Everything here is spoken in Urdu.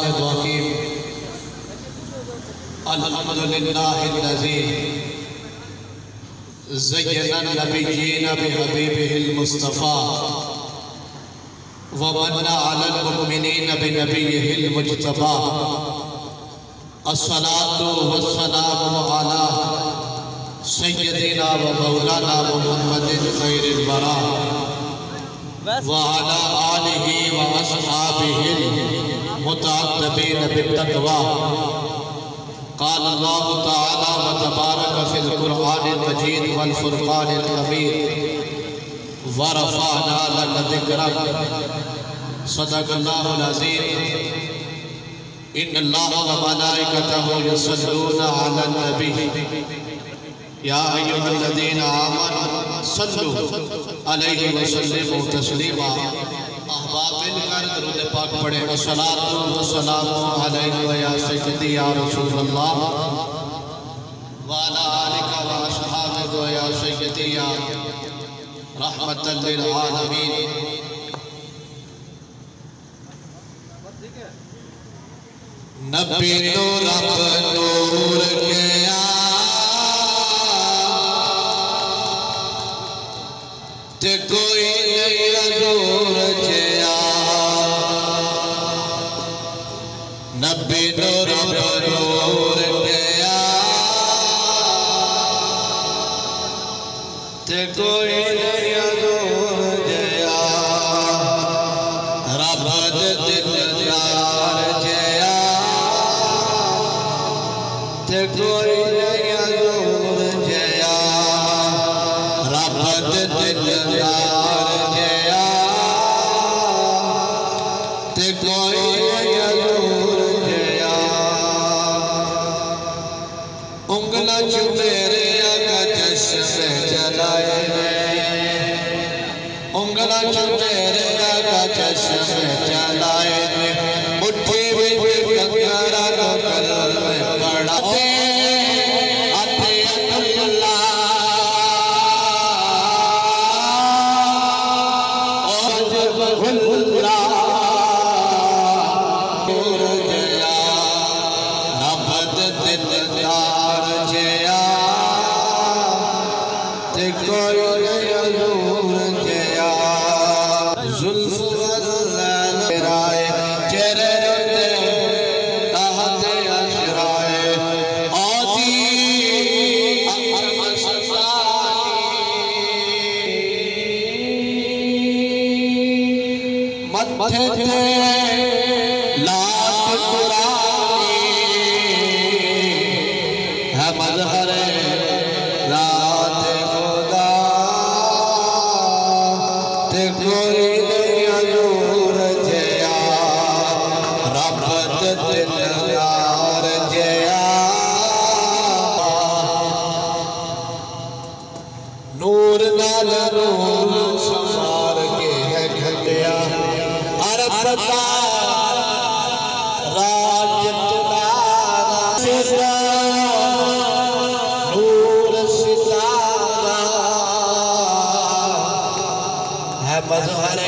الرحيم الحمد لله الذي زين النبيين بحبيبه المصطفى ومن على المؤمنين بنبيه المجتبى الصلاة والسلام على سيدنا ومولانا محمد خير الورى وعلى آله وأصحابه المتعتبين بالتقوى قال الله تعالى وتبارك في القرآن المجيد والفرقان الحميد ورفعنا لك ذكرك صدق الله العظيم إن الله وملائكته يصلون على النبي يا أيها الذين آمنوا صلوا عليه وسلموا تسلیما احباب الکر درود پاک پڑھے الصلاة والسلام علیہ یا سیدی یا رسول اللہ وعلى آلک و اصحابک یا سیدی یا رحمت للعالمین نبی نور رب نور کے کوئی نہیں حضور جیا نبی نور رب نور گیا تے کوئی نہیں حضور جیا رب دلدار جیا تے کوئی نہیں حضور جیا رب دلدار جیا تے کوئی حضور جیا انگلا چمیرے آقا چشم چلائے انگلا چمیرے آقا چشم چلائے مٹھی بچ کنگرہ کو قلب میں پڑا متھے تھے لاکھ قرآنی ہے مظہر رات خدا تے کوئی نہیں حضور جیا رب دلدار جیا نور نال نور سمار کے ہے گھٹیا عربتا راجت دارا نور ستارہ ہے مظہر